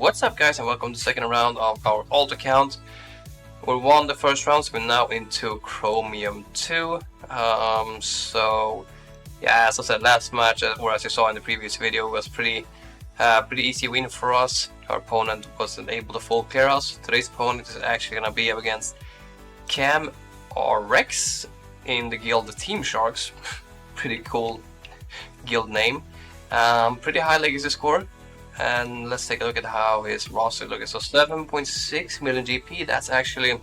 What's up guys, and welcome to the second round of our alt account. We won the first round, so we're now into Chromium 2. So yeah, as I said last match, or as you saw in the previous video, was pretty easy win for us. Our opponent wasn't able to full clear us. Today's opponent is actually going to be up against Cam or Rex in the guild the Team Sharks. Pretty cool guild name. Pretty high legacy score. And let's take a look at how his roster looks. So 7.6 million GP, that's actually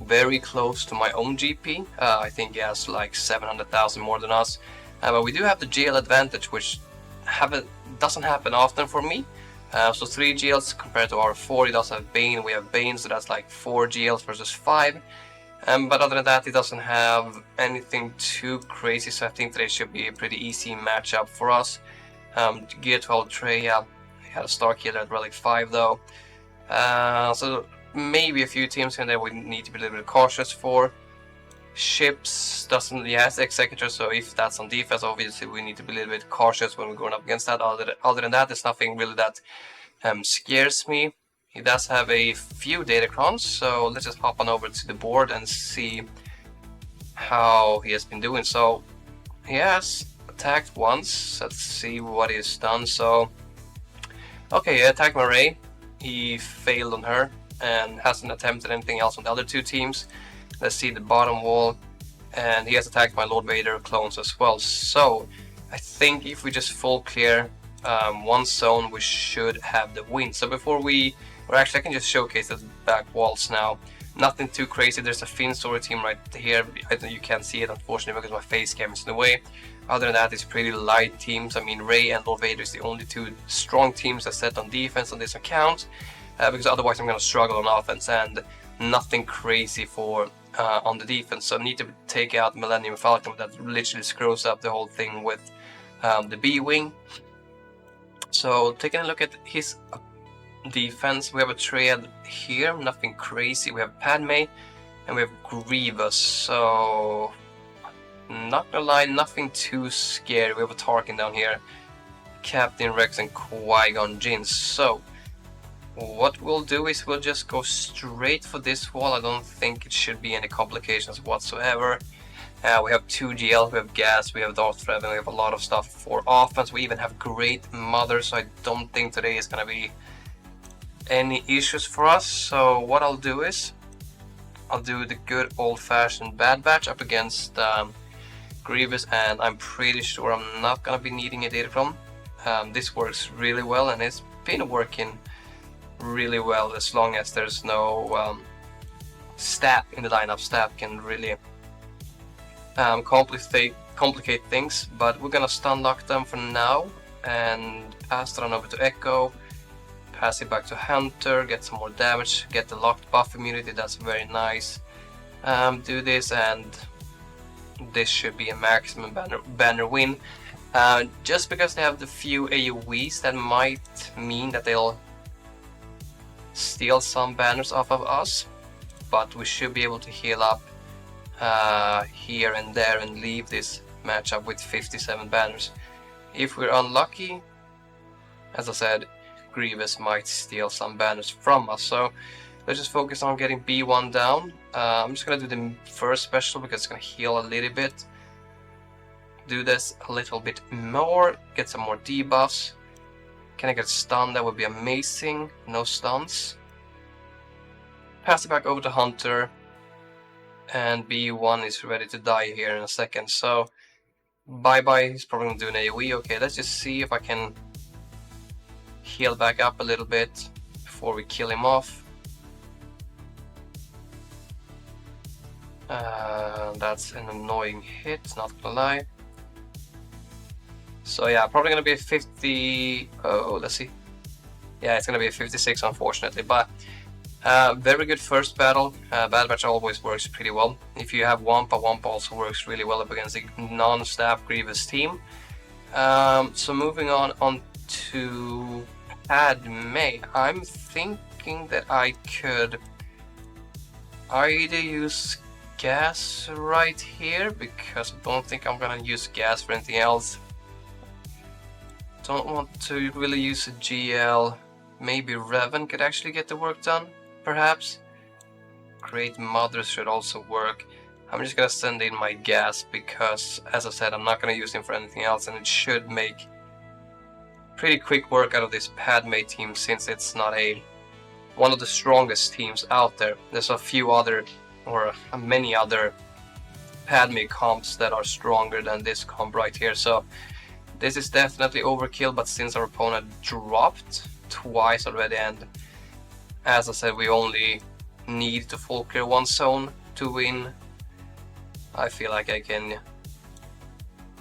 very close to my own GP. I think he has like 700,000 more than us. But we do have the GL advantage, which doesn't happen often for me. So 3 GLs compared to our 4. He does have Bane, we have Bane, so that's like 4 GLs versus 5. But other than that, he doesn't have anything too crazy, so I think today should be a pretty easy matchup for us. Gear 12 Traya, he had a Star Killer at Relic 5 though. So maybe a few teams in there we need to be a little bit cautious for. Ships he has Executor, so if that's on defense, obviously we need to be a little bit cautious when we're going up against that. Other than that, there's nothing really that scares me. He does have a few Datacrons, so let's just hop on over to the board and see how he has been doing. So he has attacked once. Let's see what he's done. So okay, he attacked Marais, he failed on her and hasn't attempted anything else on the other 2 teams. Let's see the bottom wall, and he has attacked my Lord Vader clones as well. So I think if we just full clear one zone, we should have the win. So before actually I can just showcase the back walls now. Nothing too crazy. There's a Finn story team right here. You can't see it unfortunately because my face cam is in the way. Other than that, it's pretty light teams. I mean, Rey and Lord Vader is the only 2 strong teams that set on defense on this account, because otherwise I'm going to struggle on offense, and nothing crazy for on the defense. So I need to take out Millennium Falcon. That literally screws up the whole thing with the B-Wing. So taking a look at his defense, we have a Traya here, nothing crazy. We have Padme and we have Grievous, so not gonna lie, nothing too scary. We have a Tarkin down here, Captain Rex and Qui-Gon Jinn. So what we'll do is we'll just go straight for this wall. I don't think it should be any complications whatsoever. We have 2 GL, we have Gas, we have Darth Revan, we have a lot of stuff for offense. We even have Great Mother, so I don't think today is gonna be any issues for us. So what I'll do is I'll do the good old-fashioned Bad Batch up against Grievous, and I'm pretty sure I'm not gonna be needing a Datacron. This works really well, and it's been working really well as long as there's no stab in the lineup. Stab can really complicate things, but we're gonna stun lock them for now and pass it on over to Echo. Pass it back to Hunter, get some more damage, get the locked buff immunity, that's very nice. Do this, and this should be a maximum banner win. Just because they have the few AoEs, that might mean that they'll steal some banners off of us, but we should be able to heal up here and there and leave this matchup with 57 banners. If we're unlucky, as I said, Grievous might steal some banners from us, so let's just focus on getting B1 down. I'm just gonna do the first special because it's gonna heal a little bit. Do this a little bit more, get some more debuffs. Can I get stunned? That would be amazing. No stuns. Pass it back over to Hunter, and B1 is ready to die here in a second. So bye bye. He's probably gonna do an AoE. Okay, let's just see if I can heal back up a little bit before we kill him off. That's an annoying hit, not gonna lie. So yeah, probably gonna be a 50. Oh, let's see. Yeah, it's gonna be a 56 unfortunately, but very good first battle. Bad Batch always works pretty well. If you have Wampa, Wampa also works really well up against a non-staff Grievous team. So moving on to Padme, I'm thinking that I could either use Gas right here, because I don't think I'm gonna use Gas for anything else. Don't want to really use a GL. Maybe Revan could actually get the work done, perhaps. Great Mothers should also work. I'm just gonna send in my gas because, as I said, I'm not gonna use him for anything else, and it should make pretty quick work out of this Padme team since it's not one of the strongest teams out there. There's a few other, or many other Padme comps that are stronger than this comp right here, so this is definitely overkill, but since our opponent dropped twice already, and as I said, we only need to full clear one zone to win, I feel like I can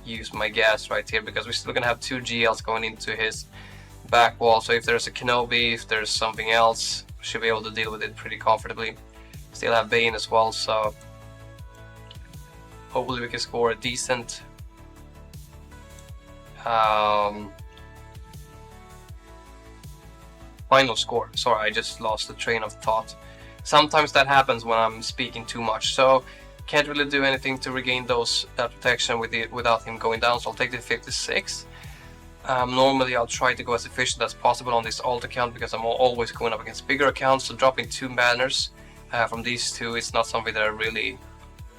use my gas right here, because we're still gonna have 2 GLs going into his back wall, so if there's a Kenobi, if there's something else, should be able to deal with it pretty comfortably. Still have Bane as well, so hopefully we can score a decent final score. Sorry, I just lost the train of thought. Sometimes that happens when I'm speaking too much, so can't really do anything to regain that protection without him going down, so I'll take the 56. Normally I'll try to go as efficient as possible on this alt account because I'm always going up against bigger accounts, so dropping 2 banners from these two is not something that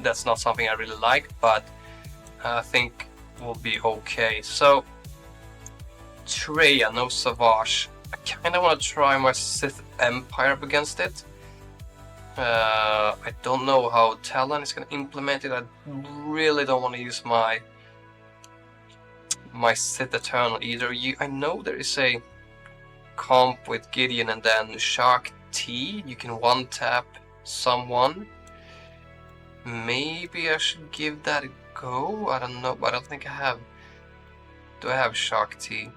that's not something I really like, but I think will be okay. So Traya, no Savage. I kinda wanna try my Sith Empire up against it. I don't know how Talon is gonna implement it. I really don't want to use my Sith Eternal either. I know there is a comp with Gideon and then Shark T. You can one-tap someone. Maybe I should give that a go. I don't know, but I don't think I have. Do I have Shark T?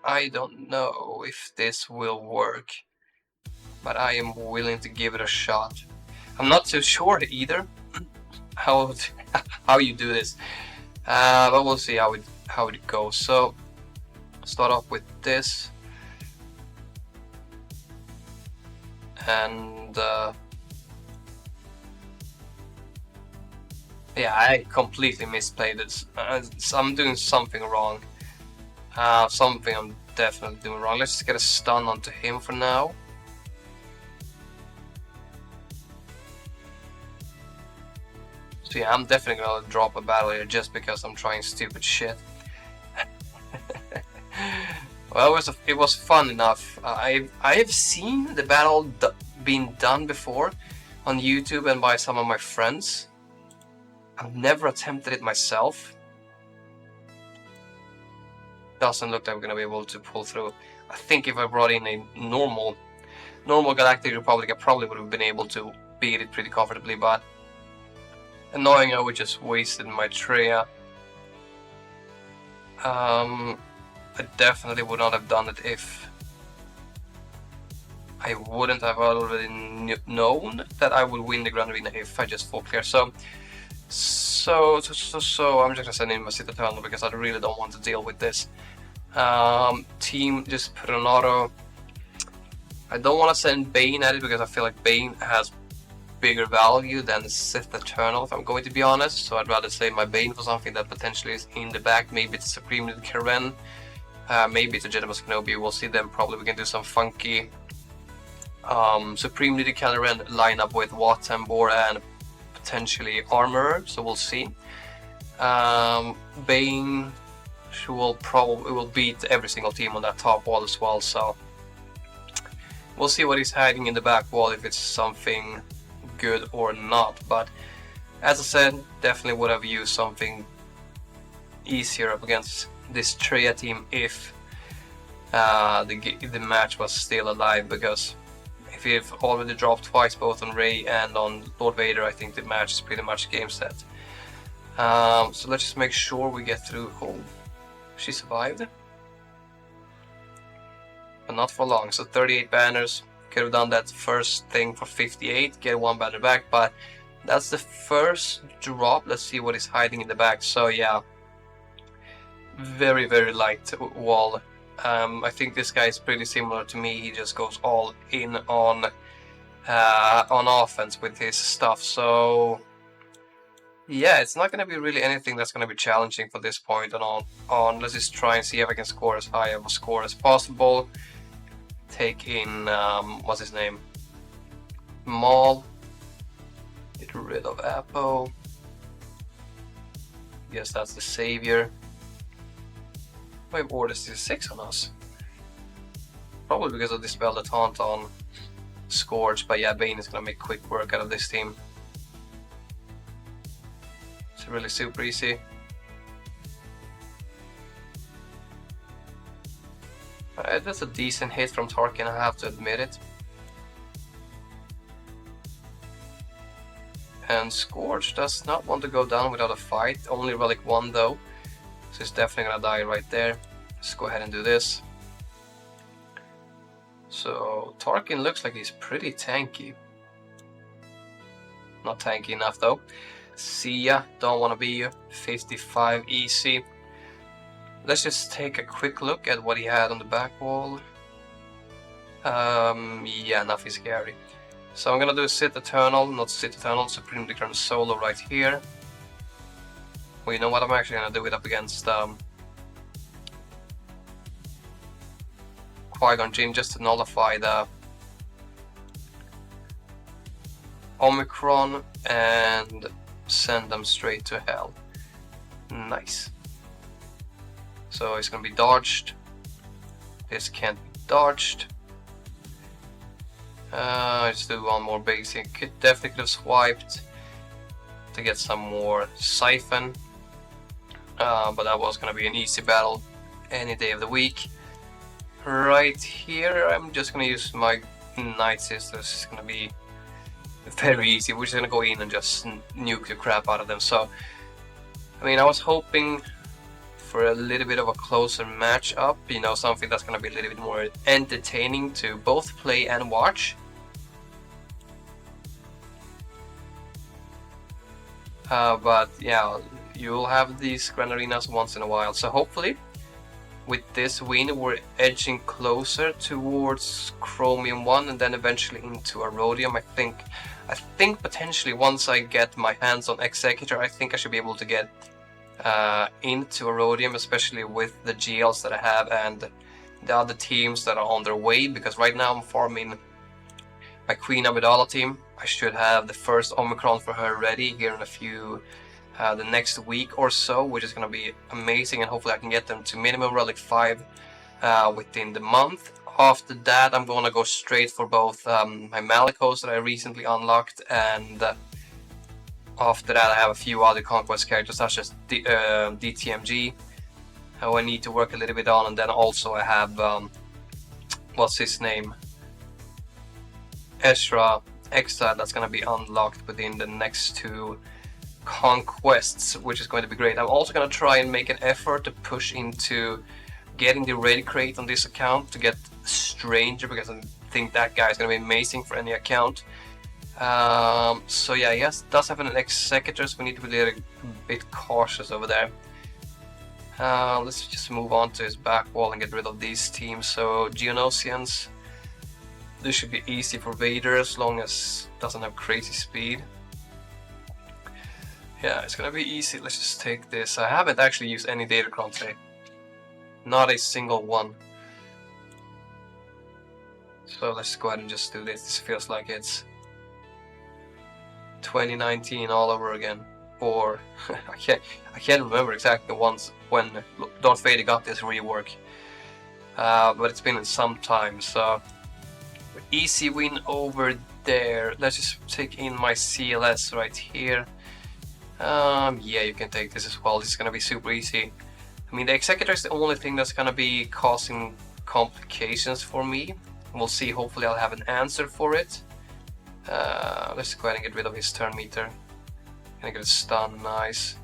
I don't know if this will work, but I am willing to give it a shot. I'm not too sure either how you do this, but we'll see how it goes. So start off with this, and yeah, I completely misplayed this. I'm doing something wrong. Something I'm definitely doing wrong. Let's just get a stun onto him for now. So yeah, I'm definitely gonna drop a battle here just because I'm trying stupid shit. Well, it was fun enough. I've seen the battle being done before on YouTube and by some of my friends. I've never attempted it myself. Doesn't look like we're gonna be able to pull through. I think if I brought in a normal Galactic Republic, I probably would have been able to beat it pretty comfortably, but annoying, I would just wasted my Traya. I definitely would not have done it if I wouldn't have already known that I would win the Grand Arena if I just full clear. So I'm just gonna send in my Sith Eternal because I really don't want to deal with this. Team, just put an auto. I don't want to send Bane at it because I feel like Bane has bigger value than Sith Eternal, if I'm going to be honest. So I'd rather save my Bane for something that potentially is in the back. Maybe it's Supreme Leader Karen, maybe it's a Gentleman's Kenobi. We'll see them. Probably we can do some funky Supreme Leader Karen lineup with Wat and Bor and potentially Armorer, so we'll see. Bane will beat every single team on that top wall as well, so we'll see what he's hiding in the back wall, if it's something good or not. But as I said, definitely would have used something easier up against this Traya team if the match was still alive, because if you've already dropped twice both on Rey and on Lord Vader, I think the match is pretty much game set. So let's just make sure we get through. Oh, she survived, but not for long. So 38 banners. Could have done that first thing for 58, get 1 banner back, but that's the first drop. Let's see what is hiding in the back. So yeah, very light wall. I think this guy is pretty similar to me. He just goes all in on offense with his stuff. So Yeah, it's not going to be really anything that's going to be challenging from this point on. Let's just try and see if I can score as high of a score as possible. Take in, what's his name? Maul. Get rid of Apo. Guess that's the savior. Why have Order 6 on us? Probably because of Dispel the Taunt on Scourge, but yeah, Bane is going to make quick work out of this team. It's really super easy. That's a decent hit from Tarkin, I have to admit it. And Scourge does not want to go down without a fight, only Relic 1 though. So he's definitely gonna die right there. Let's go ahead and do this. So Tarkin looks like he's pretty tanky. Not tanky enough though. See ya, don't wanna be you. 55 easy. Let's just take a quick look at what he had on the back wall. Yeah, nothing scary. So I'm gonna do Sith Eternal, not Sith Eternal, Supreme Decree Solo right here. Well, you know what, I'm actually gonna do it up against Qui-Gon Jinn just to nullify the Omicron and send them straight to hell. Nice. So it's gonna be dodged. This can't be dodged. Let's do one more basic. Definitely could have swiped to get some more siphon, but that was gonna be an easy battle any day of the week. Right here, I'm just gonna use my Night Sisters. It's gonna be very easy. We're just gonna go in and just nuke the crap out of them. So, I mean, I was hoping for a little bit of a closer matchup, you know, something that's gonna be a little bit more entertaining to both play and watch. But yeah, you'll have these Grand Arenas once in a while, so hopefully with this win we're edging closer towards Chromium 1 and then eventually into a Rhodium. I think potentially once I get my hands on Executor, I think I should be able to get into a Rhodium, especially with the GLs that I have and the other teams that are on their way, because right now I'm farming my Queen Amidala team. I should have the first Omicron for her ready here in a few, the next week or so, which is going to be amazing, and hopefully I can get them to minimum Relic 5 within the month. After that I'm going to go straight for both my Malicos that I recently unlocked, and after that I have a few other conquest characters such as DTMG who I need to work a little bit on, and then also I have what's his name, Ezra Exile, that's going to be unlocked within the next 2 conquests, which is going to be great. I'm also going to try and make an effort to push into getting the raid crate on this account to get Stranger, because I think that guy is going to be amazing for any account. So yeah, yes, does have an Executor, so we need to be a bit cautious over there. Let's just move on to his back wall and get rid of these teams. So Geonosians, this should be easy for Vader as long as it doesn't have crazy speed. Yeah, it's gonna be easy. Let's just take this. I haven't actually used any Datacron today. Not a single one. So let's go ahead and just do this. This feels like it's 2019 all over again. Or I can't remember exactly the ones when Darth Vader got this rework. But it's been in some time, so easy win over there. Let's just take in my CLS right here. Yeah, you can take this as well. This is gonna be super easy. I mean, the Executor is the only thing that's gonna be causing complications for me. We'll see. Hopefully I'll have an answer for it. Let's go ahead and get rid of his turn meter. Gonna get a stun, nice.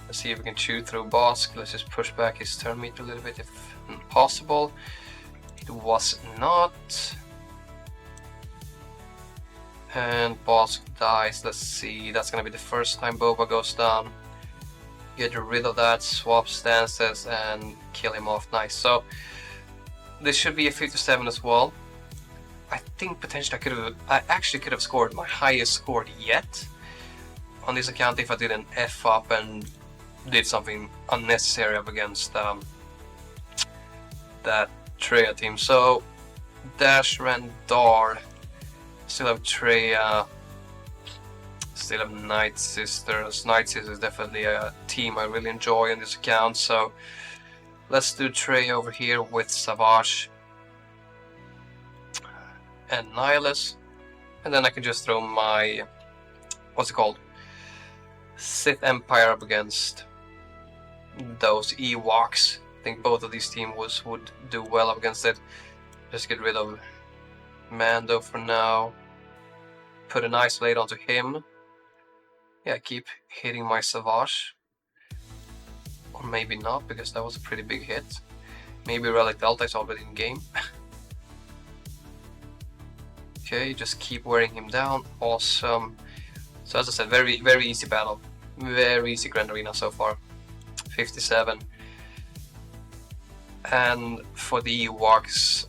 Let's see if we can chew through Bosk. Let's just push back his turn meter a little bit if possible. It was not. And Bosk dies. Let's see, that's gonna be the first time Boba goes down. Get rid of that, swap stances and kill him off. Nice. So this should be a 57 as well. I think potentially I actually could have scored my highest score yet on this account if I didn't F up and did something unnecessary up against that Traya team. So Dash, Rendar, still have Traya, still have Night Sisters. Night Sisters is definitely a team I really enjoy on this account, so let's do Traya over here with Savage and Nihilus, and then I can just throw my, what's it called, Sith Empire up against those Ewoks. I think both of these teams would do well up against it. Just get rid of Mando for now. Put an Isolate onto him. Yeah, keep hitting my Savage. Or maybe not, because that was a pretty big hit. Maybe Relic Delta is already in game. Okay, just keep wearing him down. Awesome. So as I said, very easy battle. Very easy Grand Arena so far. 57. And for the Ewoks,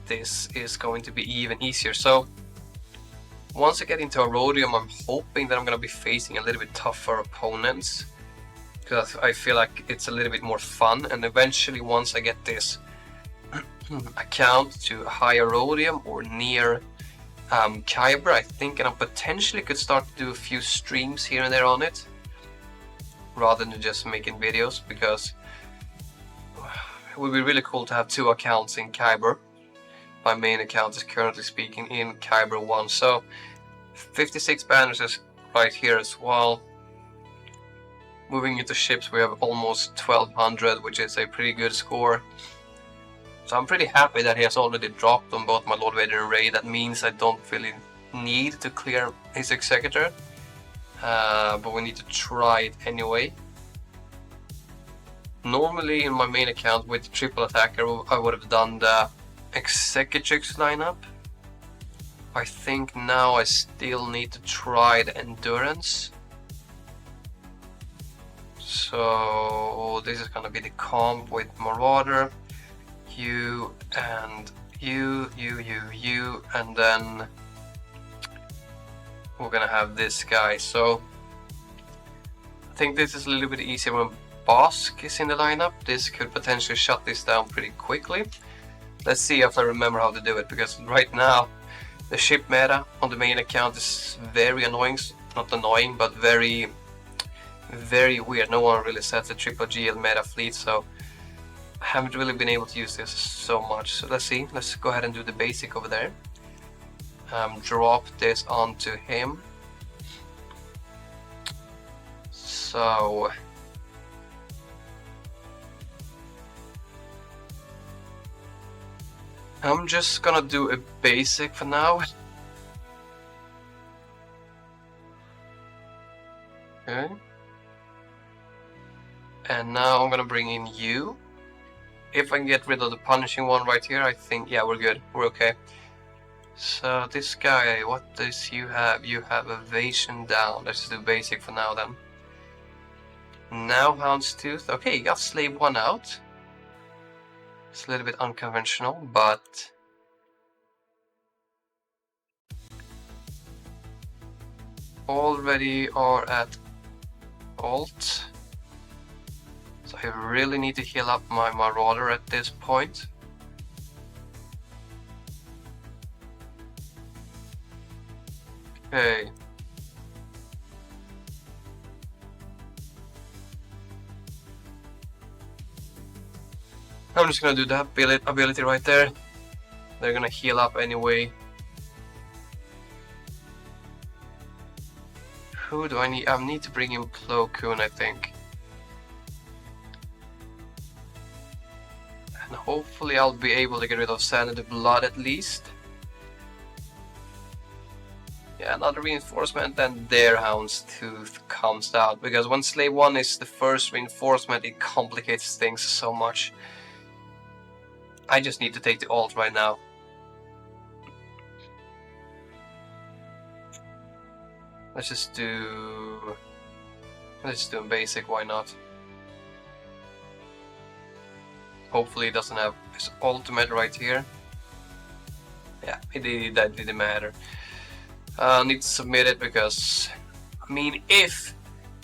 this is going to be even easier. So once I get into Aurodium, I'm hoping that I'm going to be facing a little bit tougher opponents, because I feel like it's a little bit more fun. And eventually, once I get this account to high Aurodium or near Kyber, I think I potentially could start to do a few streams here and there on it, rather than just making videos, because it would be really cool to have 2 accounts in Kyber. My main account is currently speaking in Kyber 1, so 56 banners is right here as well. Moving into ships, we have almost 1200, which is a pretty good score. So I'm pretty happy that he has already dropped on both my Lord Vader and Rey. That means I don't really need to clear his Executor, but we need to try it anyway. Normally in my main account with triple attacker, I would have done the Executrix lineup. I think now I still need to try the Endurance. So this is gonna be the comp with Marauder, you and you, and then we're gonna have this guy. So I think this is a little bit easier when Bosk is in the lineup. This could potentially shut this down pretty quickly. Let's see if I remember how to do it, because right now the ship meta on the main account is very annoying. Not annoying, but very weird. No one really sets a triple GL meta fleet, so I haven't really been able to use this so much. So let's see. Let's go ahead and do the basic over there. Drop this onto him. So I'm just gonna do a basic for now. Okay. And now I'm gonna bring in you. If I can get rid of the punishing one right here, I think, yeah, we're good. We're okay. So this guy, what does you have? You have evasion down. Let's do basic for now then. Now Houndstooth. Okay, you got Slave 1 out. It's a little bit unconventional, but already are at alt. So I really need to heal up my Marauder at this point. Okay. I'm just gonna do that ability right there. They're gonna heal up anyway. Who do I need? I need to bring in Plo Koon, I think. And hopefully I'll be able to get rid of Sanity Blood at least. Yeah, another reinforcement, then their Houndstooth comes out. Because when Slave 1 is the first reinforcement, it complicates things so much. I just need to take the alt right now. Let's just do a basic, why not? Hopefully he doesn't have his ultimate right here. Yeah, that didn't matter. Need to submit it because, I mean, if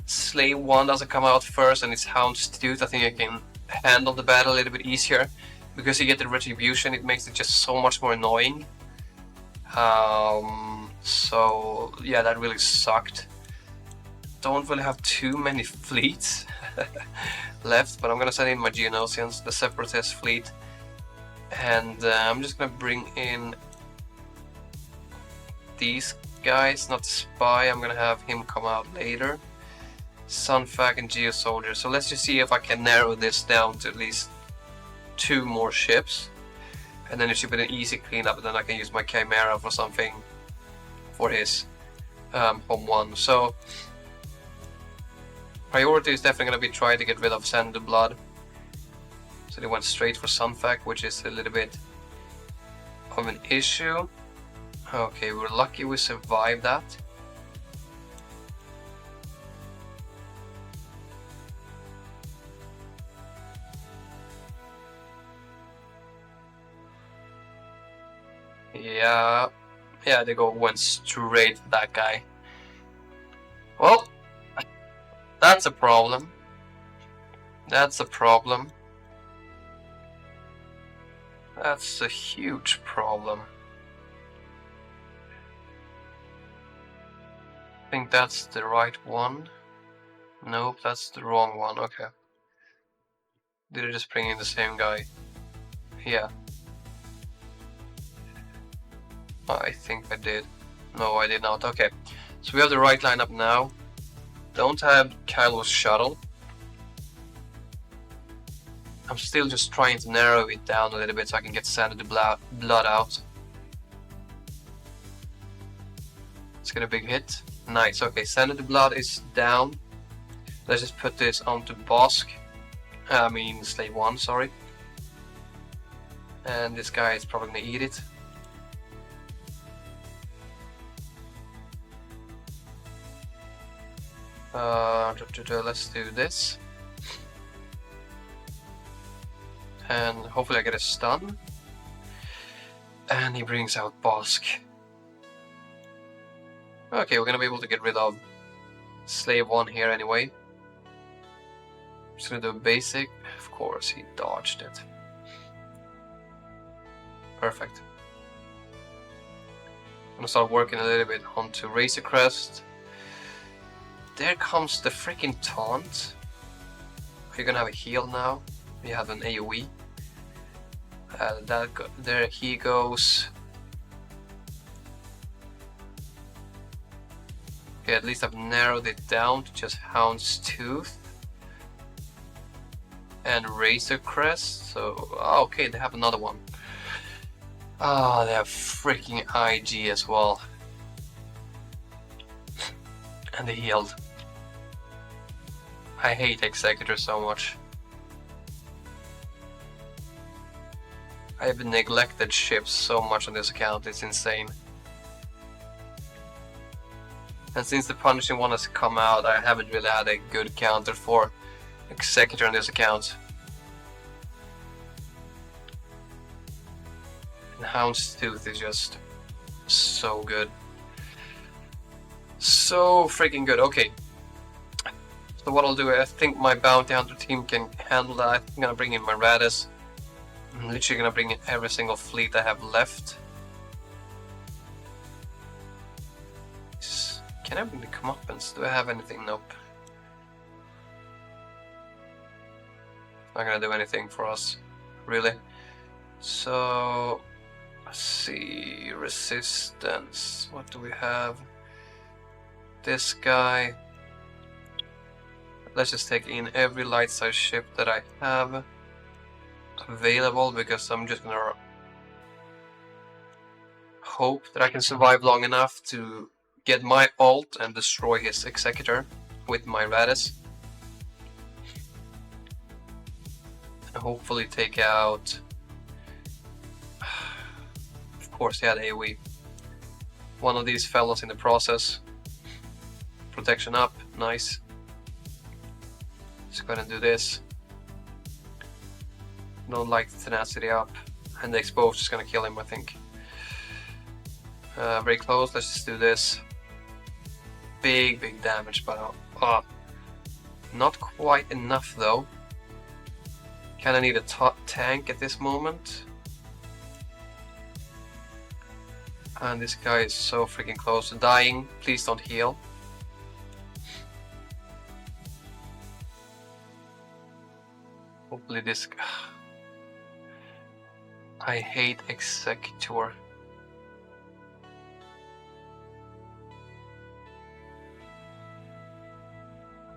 Slave 1 doesn't come out first and it's Houndstooth, I think I can handle the battle a little bit easier. Because you get the retribution, it makes it just so much more annoying. So yeah, that really sucked. Don't really have too many fleets left, but I'm gonna send in my Geonosians, the Separatist fleet, and I'm just gonna bring in these guys, not the spy. I'm gonna have him come out later. Sunfac and Geo Soldier. So let's just see if I can narrow this down to at least 2 more ships, and then it should be an easy cleanup, and then I can use my Chimera for something for his home one. So priority is definitely going to be trying to get rid of Sand the Blood. So they went straight for Sunfac, which is a little bit of an issue. Okay, we're lucky we survived that. Yeah, they went straight to that guy. Well, that's a problem. That's a problem. That's a huge problem. I think that's the right one. Nope, that's the wrong one. Okay. Did I just bring in the same guy? Yeah. I think I did. No, I did not. Okay. So we have the right lineup now. Don't have Kylo's shuttle. I'm still just trying to narrow it down a little bit so I can get Sand of the Blood out. Let's get a big hit. Nice. Okay, Sand of the Blood is down. Let's just put this onto Bosk. I mean, Slave 1, sorry. And this guy is probably gonna eat it. Let's do this. And hopefully I get a stun. And he brings out Bosk. Okay, we're gonna be able to get rid of Slave 1 here anyway. Just gonna do a basic. Of course, he dodged it. Perfect. I'm gonna start working a little bit onto Razor Crest. There comes the freaking taunt. Are you gonna have a heal now? You have an AoE. There he goes. Okay, at least I've narrowed it down to just Houndstooth and Razor Crest. So, okay, they have another one. They have freaking IG as well. And they healed. I hate Executor so much. I have neglected ships so much on this account, it's insane. And since the Punishing one has come out, I haven't really had a good counter for Executor on this account. And Houndstooth is just so good. So freaking good. Okay. So what I'll do, I think my Bounty Hunter team can handle that. I'm gonna bring in my Raddus. I'm literally gonna bring in every single fleet I have left. Can I bring the comeuppance? Do I have anything? Nope. Not gonna do anything for us, really. So, let's see. Resistance. What do we have? This guy. Let's just take in every light size ship that I have available, because I'm just gonna hope that I can survive long enough to get my ult and destroy his Executor with my Raddus. And hopefully take out... Of course he had AoE. One of these fellas in the process. Protection up, nice. Let's go ahead and do this. Don't like the tenacity up. And the exposure is gonna kill him, I think. Very close. Let's just do this. Big damage, but not quite enough though. Kinda need a tank at this moment. And this guy is so freaking close to dying. Please don't heal. Hopefully this... I hate Executor.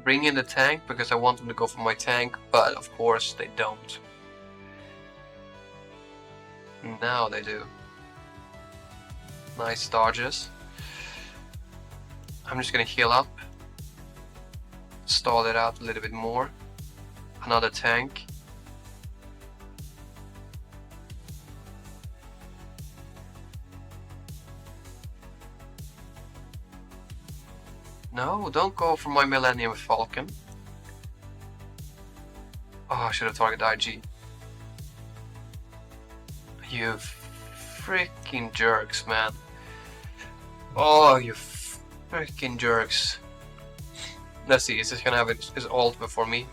Bring in the tank because I want them to go for my tank, but of course they don't. Now they do. Nice dodges. I'm just gonna heal up. Stall it out a little bit more. Another tank. No, don't go for my Millennium Falcon. Oh, I should have targeted IG. You freaking jerks, man. Oh, you freaking jerks. Let's see, is this gonna have his ult before me?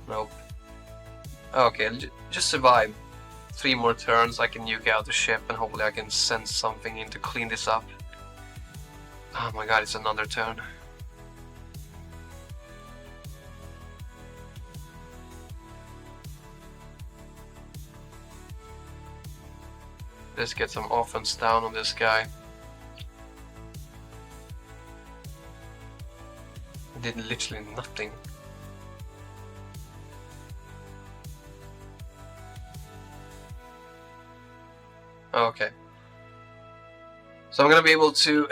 Nope. Okay, just survive. 3 more turns, I can nuke out the ship and hopefully I can send something in to clean this up. Oh my god, it's another turn. Let's get some offense down on this guy. Did literally nothing. Okay. So I'm gonna be able to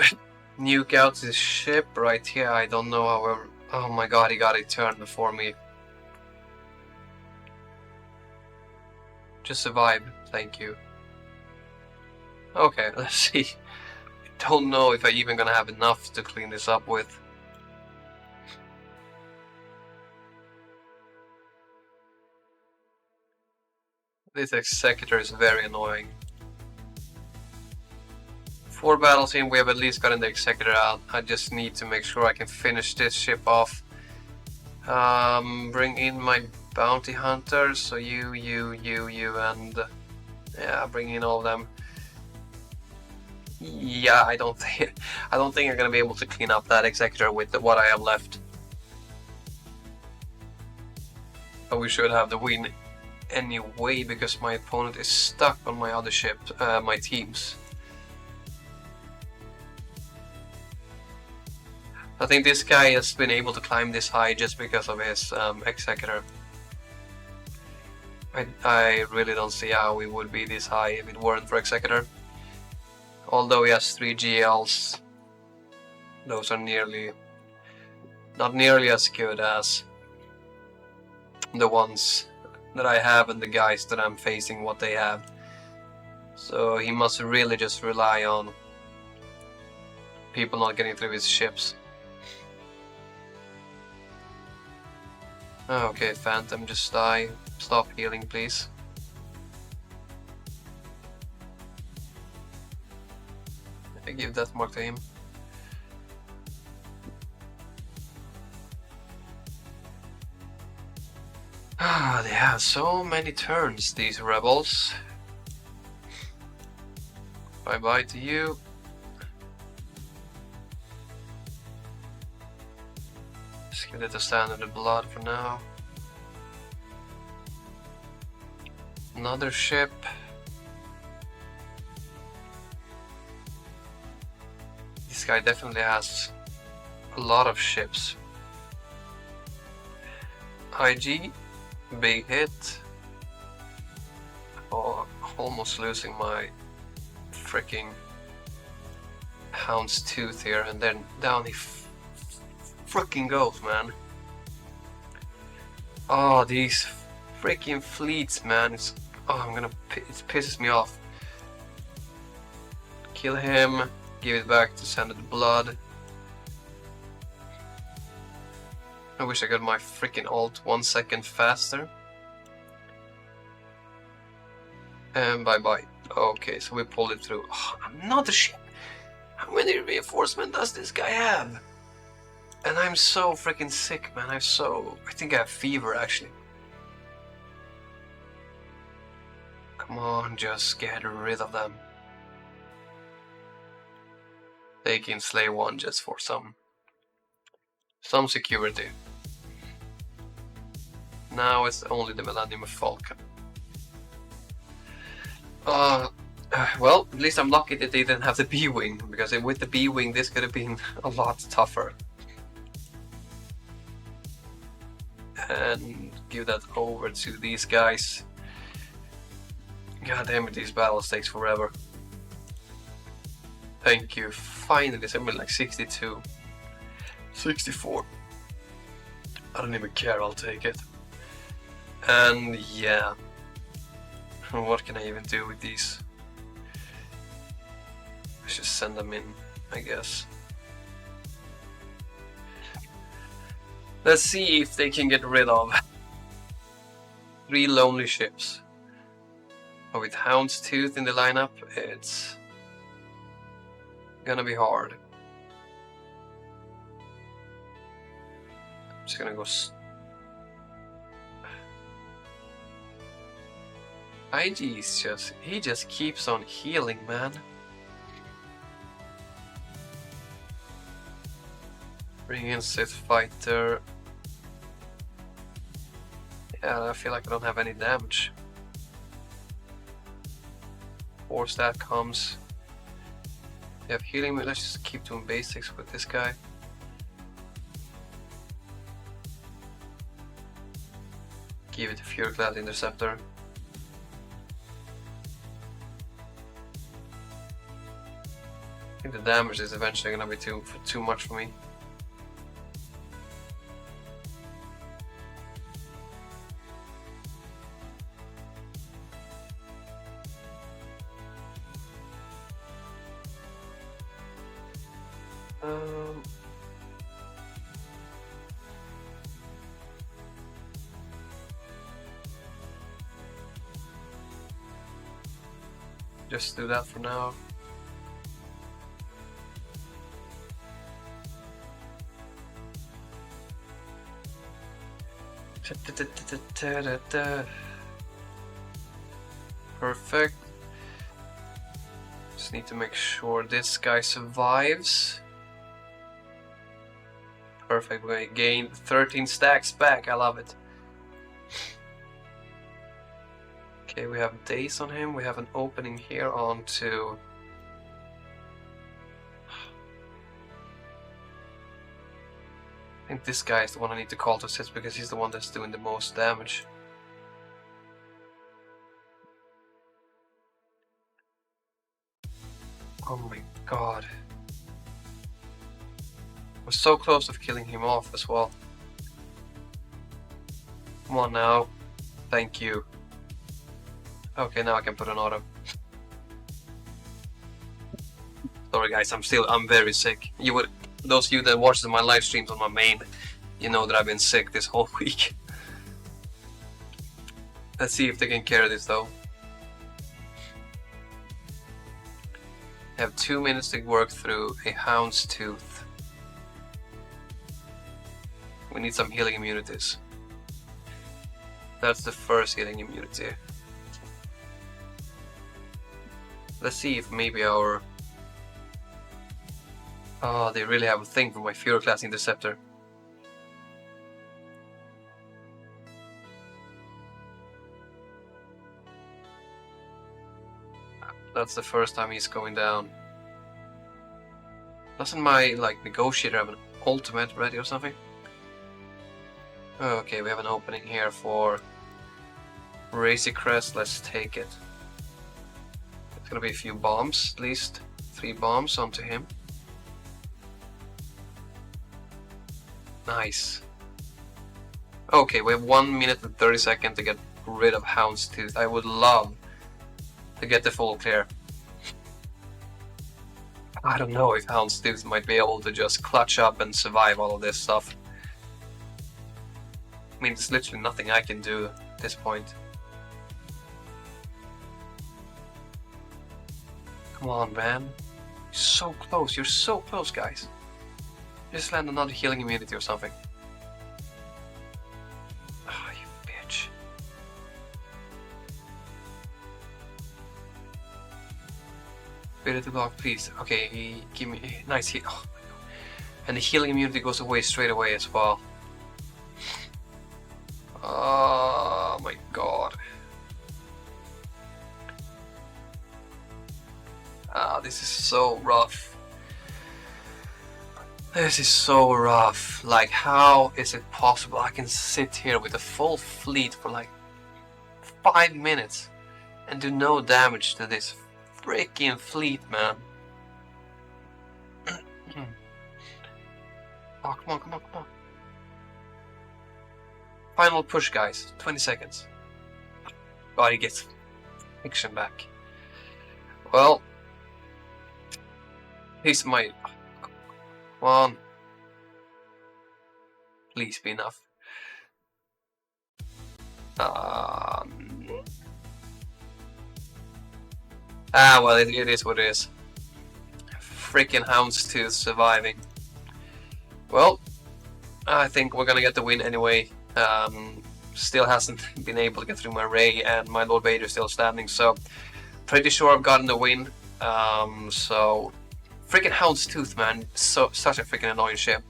nuke out this ship right here. I don't know, however. Oh my god, he got a turn before me. Just survive, thank you. Okay, let's see. I don't know if I even gonna have enough to clean this up with. This Executor is very annoying. 4 battles in, we have at least gotten the Executor out. I just need to make sure I can finish this ship off. Bring in my bounty hunters, so you, and yeah, bring in all of them. Yeah, I don't think I'm gonna be able to clean up that Executor with what I have left. But we should have the win anyway because my opponent is stuck on my other ship, my teams. I think this guy has been able to climb this high just because of his Executor. I really don't see how he would be this high if it weren't for Executor. Although he has 3 GLs, those are not nearly as good as the ones that I have and the guys that I'm facing what they have. So he must really just rely on people not getting through his ships. Okay, Phantom, just die. Stop healing, please. I give that mark to him. Ah, they have so many turns, these rebels. Bye bye to you. Just give it a stand in the blood for now. Another ship. This guy definitely has a lot of ships. IG, big hit. Oh, almost losing my freaking Hound's Tooth here, and then down he freaking goes, man. Oh, these freaking fleets, man. It pisses me off. Kill him. Give it back to Sand of the Blood. I wish I got my freaking ult 1 second faster. And bye bye. Okay, so we pulled it through. Oh, another ship! How many reinforcements does this guy have? And I'm so freaking sick, man. I think I have fever, actually. Come on, just get rid of them. They can slay one just for some security. Now it's only the Millennium Falcon. Well, at least I'm lucky that they didn't have the B-Wing, because with the B-Wing this could have been a lot tougher. And give that over to these guys. God damn it, these battles takes forever. Thank you. Finally, something like 62. 64. I don't even care, I'll take it. And yeah. What can I even do with these? I should send them in, I guess. Let's see if they can get rid of 3 lonely ships. But with Houndstooth in the lineup, it's gonna be hard. I'm just gonna go. IG is he just keeps on healing, man. Bring in Sith Fighter. Yeah, I feel like I don't have any damage. Force that comes. You have healing, let's just keep doing basics with this guy. Give it a Fury Class Interceptor. I think the damage is eventually gonna be too much for me. Just do that for now. Perfect. Just need to make sure this guy survives. Perfect, we gained 13 stacks back, I love it. Okay, we have days on him, we have an opening here on to... I think this guy is the one I need to call to assist because he's the one that's doing the most damage. Oh my god. We're so close to killing him off as well. Come on now. Thank you. Okay, now I can put an auto. Sorry guys, I'm very sick. Those of you that watch my live streams on my main, you know that I've been sick this whole week. Let's see if they can carry this though. I have 2 minutes to work through a Houndstooth. We need some healing immunities. That's the first healing immunity. Let's see if maybe our... Oh, they really have a thing for my Fury Class Interceptor. That's the first time he's going down. Doesn't my, Negotiator have an ultimate ready or something? Okay, we have an opening here for Racy Crest, let's take it. It's gonna be a few bombs, at least 3 bombs onto him. Nice. Okay, we have 1 minute and 30 seconds to get rid of Houndstooth. I would love to get the full clear. I don't know if Houndstooth might be able to just clutch up and survive all of this stuff. I mean, there's literally nothing I can do at this point. Come on, man. You're so close. You're so close, guys. Just land another healing immunity or something. Ah, you bitch. Vader to block, please. Okay, give me nice heal. Oh my god. And the healing immunity goes away straight away as well. Oh my god. Ah, this is so rough. This is so rough. Like, how is it possible I can sit here with a full fleet for like 5 minutes and do no damage to this freaking fleet, man? Oh, come on, come on, come on. Final push, guys. 20 seconds. God, he gets fiction back. Well, he's my... Come on. Please be enough. Well, it is what it is. Freaking Houndstooth surviving. Well, I think we're gonna get the win anyway. Still hasn't been able to get through my Ray, and my Lord Vader is still standing, so pretty sure I've gotten the win. So freaking Houndstooth, man, such a freaking annoying ship.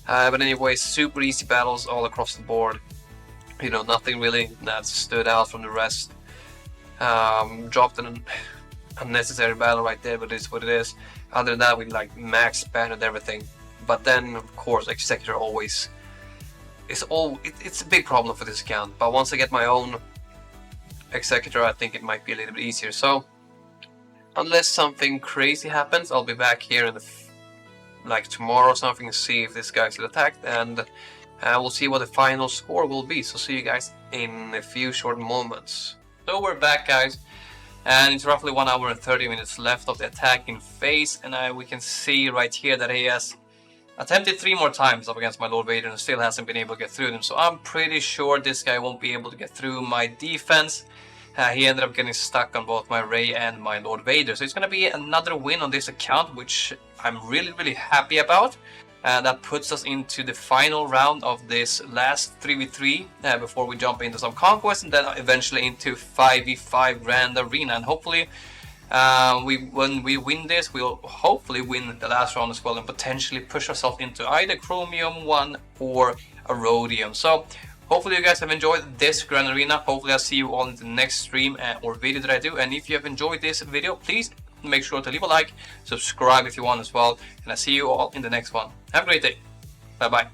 But anyway, super easy battles all across the board. You know, nothing really that stood out from the rest. Dropped an unnecessary battle right there, but it is what it is. Other than that, we like max battered everything. But then, of course, Executor always is it's a big problem for this account. But once I get my own Executor, I think it might be a little bit easier. So, unless something crazy happens, I'll be back here in the like tomorrow or something, and see if this guy's still attacked, and we'll see what the final score will be. So see you guys in a few short moments. So we're back, guys, and it's roughly 1 hour and 30 minutes left of the attacking phase, and we can see right here that he has attempted 3 more times up against my Lord Vader and still hasn't been able to get through them. So I'm pretty sure this guy won't be able to get through my defense. He ended up getting stuck on both my Rey and my Lord Vader. So it's going to be another win on this account, which I'm really happy about. That puts us into the final round of this last 3v3 before we jump into some conquest, and then eventually into 5v5 Grand Arena. And hopefully, when we win this, we'll hopefully win the last round as well, and potentially push ourselves into either Chromium 1 or a Rhodium. So hopefully you guys have enjoyed this Grand Arena. Hopefully I'll see you all in the next stream or video that I do. And if you have enjoyed this video, please make sure to leave a like, subscribe if you want as well. And I'll see you all in the next one. Have a great day. Bye bye.